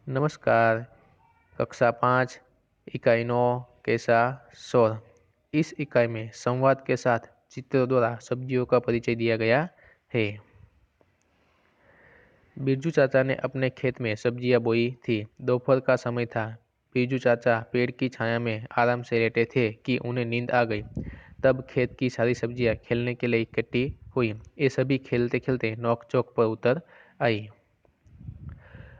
नमस्कार। कक्षा 5 इकाई 9 कैसा शोर। इस इकाई में संवाद के साथ चित्रों द्वारा सब्जियों का परिचय दिया गया है। बिरजू चाचा ने अपने खेत में सब्जियां बोई थी। दोपहर का समय था। बिरजू चाचा पेड़ की छाया में आराम से लेटे थे कि उन्हें नींद आ गई। तब खेत की सारी सब्जियां खेलने के लिए इकट्ठी हुई। ये सभी खेलते खेलते नोक-चोक पर उतर आई।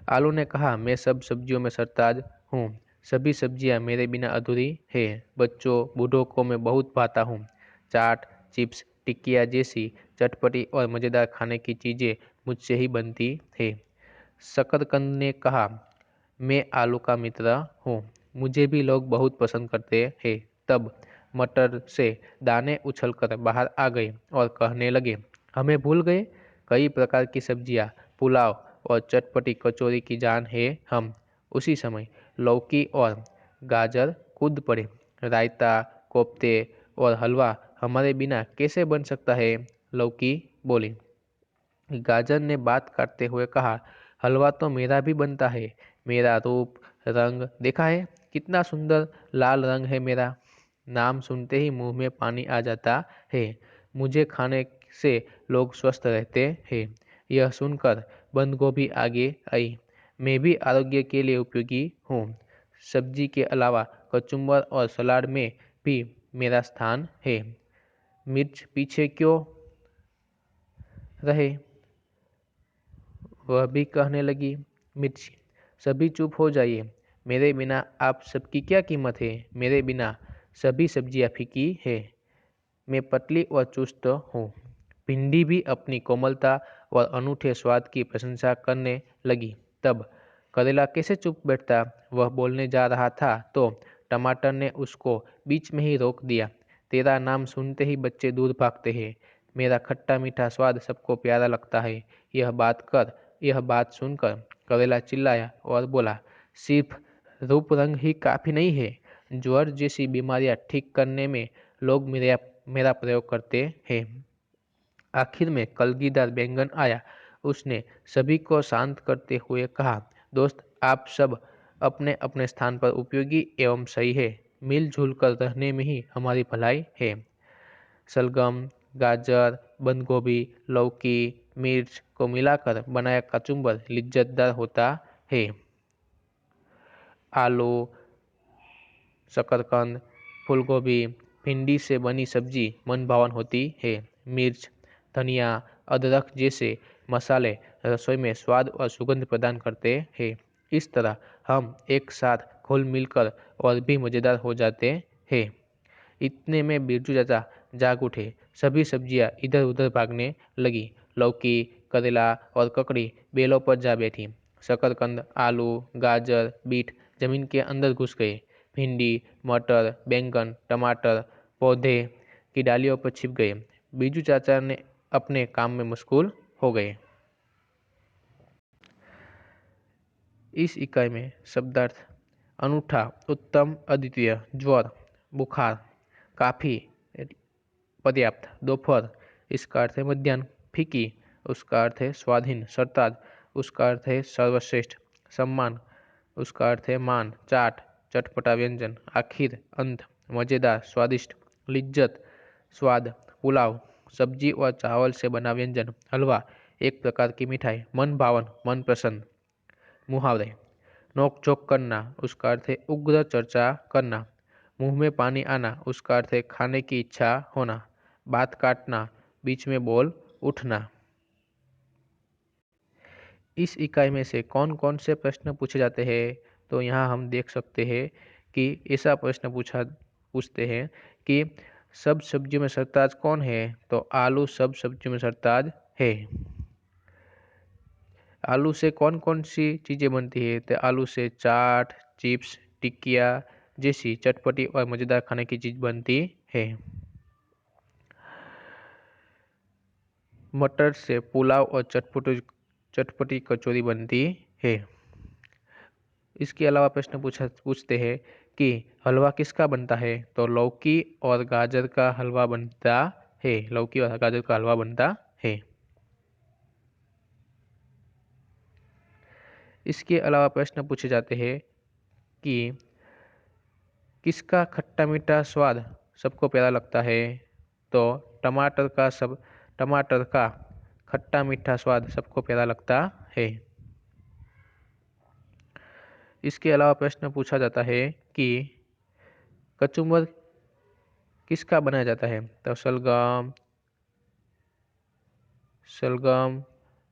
आलू ने कहा, मैं सब सब्जियों में सरताज हूँ। सभी सब्जियां मेरे बिना अधूरी है। बच्चों बूढ़ों को मैं बहुत भाता हूँ। चाट, चिप्स, टिक्कियाँ जैसी चटपटी और मज़ेदार खाने की चीज़ें मुझसे ही बनती है। शकरकंद ने कहा, मैं आलू का मित्र हूँ। मुझे भी लोग बहुत पसंद करते हैं। तब मटर से दाने उछलकर बाहर आ गए और कहने लगे, हमें भूल गए। कई प्रकार की सब्जियां, पुलाव और चटपटी कचौरी की जान है हम। उसी समय लौकी और गाजर कूद पड़े। रायता, कोफ्ते और हलवा हमारे बिना कैसे बन सकता है? लौकी बोली। गाजर ने बात काटते हुए कहा, हलवा तो मेरा भी बनता है। मेरा रूप रंग देखा है? कितना सुंदर लाल रंग है मेरा। नाम सुनते ही मुंह में पानी आ जाता है। मुझे खाने से लोग स्वस्थ रहते हैं। यह सुनकर बंद गोभी आगे आई। मैं भी आरोग्य के लिए उपयोगी हूँ। सब्जी के अलावा कचुम्बर और सलाद में भी मेरा स्थान है। मिर्च पीछे क्यों रहे? वह भी कहने लगी। मिर्ची। सभी चुप हो जाइए। मेरे बिना आप सबकी क्या कीमत है? मेरे बिना सभी सब्जियां फीकी है। मैं पतली और चुस्त हूँ। भिंडी भी अपनी कोमलता और अनूठे स्वाद की प्रशंसा करने लगी। तब करेला कैसे चुप बैठता? वह बोलने जा रहा था तो टमाटर ने उसको बीच में ही रोक दिया। तेरा नाम सुनते ही बच्चे दूर भागते हैं। मेरा खट्टा मीठा स्वाद सबको प्यारा लगता है। यह बात सुनकर करेला चिल्लाया और बोला, सिर्फ रूप रंग ही काफी नहीं है। ज्वर जैसी बीमारियां ठीक करने में लोग मेरा प्रयोग करते हैं। आखिर में कलगीदार बैंगन आया। उसने सभी को शांत करते हुए कहा, दोस्त आप सब अपने अपने स्थान पर उपयोगी एवं सही है। मिलजुल कर रहने में ही हमारी भलाई है। शलगम, गाजर, बंद गोभी, लौकी, मिर्च को मिलाकर बनाया कचुम्बर लिज्जतदार होता है। आलू, शकरकंद, फूलगोभी, भिंडी से बनी सब्जी मनभावन होती है। मिर्च, धनिया, अदरक जैसे मसाले रसोई में स्वाद और सुगंध प्रदान करते हैं। इस तरह हम एक साथ घुल मिलकर और भी मज़ेदार हो जाते हैं। इतने में बिरजू चाचा जाग उठे। सभी सब्जियां इधर उधर भागने लगी। लौकी, करेला और ककड़ी बेलों पर जा बैठी। शकरकंद, आलू, गाजर, बीट जमीन के अंदर घुस गए। भिंडी, मटर, बैंगन, टमाटर पौधे की डालियों पर छिप गए। बिरजू चाचा ने अपने काम में मशगूल हो गए। इस इकाई में शब्दार्थ अनूठा, उत्तम, अद्वितीय, ज्वर, बुखार, काफी, पर्याप्त, दोपहर, इसका अर्थ है मध्याह्न, फीकी, उसका अर्थ है स्वाधीन, सरताज, उसका अर्थ है सर्वश्रेष्ठ, सम्मान, उसका अर्थ है मान, चाट, चटपटा व्यंजन, आखिर, अंत, मजेदार, स्वादिष्ट, लिज्जत, स्वाद, पुलाव, सब्जी और चावल से बना व्यंजन, हलवा, एक प्रकार की मिठाई, मन भावन, मन प्रसन्न। मुहावरे। नोक-झोंक करना, उसका अर्थ है उग्र चर्चा करना। मुंह में पानी आना, उसका अर्थ है खाने की इच्छा होना। बात काटना, बीच में बोल उठना। इस इकाई में से कौन कौन से प्रश्न पूछे जाते हैं? तो यहाँ हम देख सकते हैं कि ऐसा प्रश्न पूछते हैं कि सब सब्जियों में सरताज कौन है? तो आलू सब सब्जियों में सरताज है। आलू से कौन कौन सी चीज़ें बनती है? तो आलू से चाट, चिप्स, टिक्किया जैसी चटपटी और मज़ेदार खाने की चीज़ बनती है। मटर से पुलाव और चटपटी कचौरी बनती है। इसके अलावा प्रश्न पूछते हैं कि हलवा किसका बनता है? तो लौकी और गाजर का हलवा बनता है। लौकी और गाजर का हलवा बनता है। इसके अलावा प्रश्न पूछे जाते हैं कि किसका खट्टा मीठा स्वाद सबको प्यारा लगता है? तो टमाटर का खट्टा मीठा स्वाद सबको प्यारा लगता है। इसके अलावा प्रश्न पूछा जाता है कि कचुम्बर किसका बनाया जाता है? तो शलगम,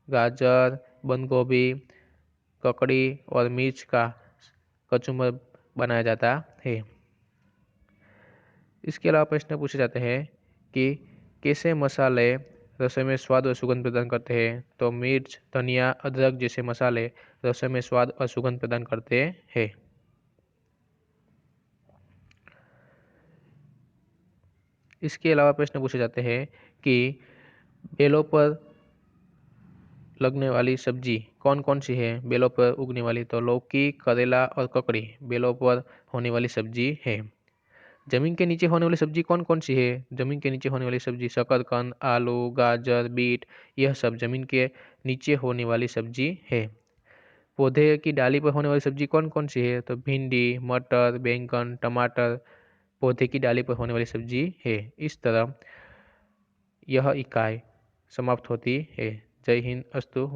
गाजर, बंद गोभी, ककड़ी और मिर्च का कचुम्बर बनाया जाता है। इसके अलावा प्रश्न पूछे जाते हैं कि कैसे मसाले रसोई में स्वाद और सुगंध प्रदान करते हैं? तो मिर्च, धनिया, अदरक जैसे मसाले रसोई में स्वाद और सुगंध प्रदान करते हैं। इसके अलावा प्रश्न पूछे जाते हैं कि बेलों पर लगने वाली सब्जी कौन कौन सी है? बेलों पर उगने वाली तो लौकी, करेला और ककड़ी बेलों पर होने वाली सब्जी है। जमीन के नीचे होने वाली सब्जी कौन कौन सी है? जमीन के नीचे होने वाली सब्जी शकरकंद, आलू, गाजर, बीट यह सब जमीन के नीचे होने वाली सब्जी है। पौधे की डाली पर होने वाली सब्जी कौन कौन सी है? तो भिंडी, मटर, बैंगन, टमाटर पौधे की डाली पर होने वाली सब्जी है। इस तरह यह इकाई समाप्त होती है। जय हिंद, अस्तु।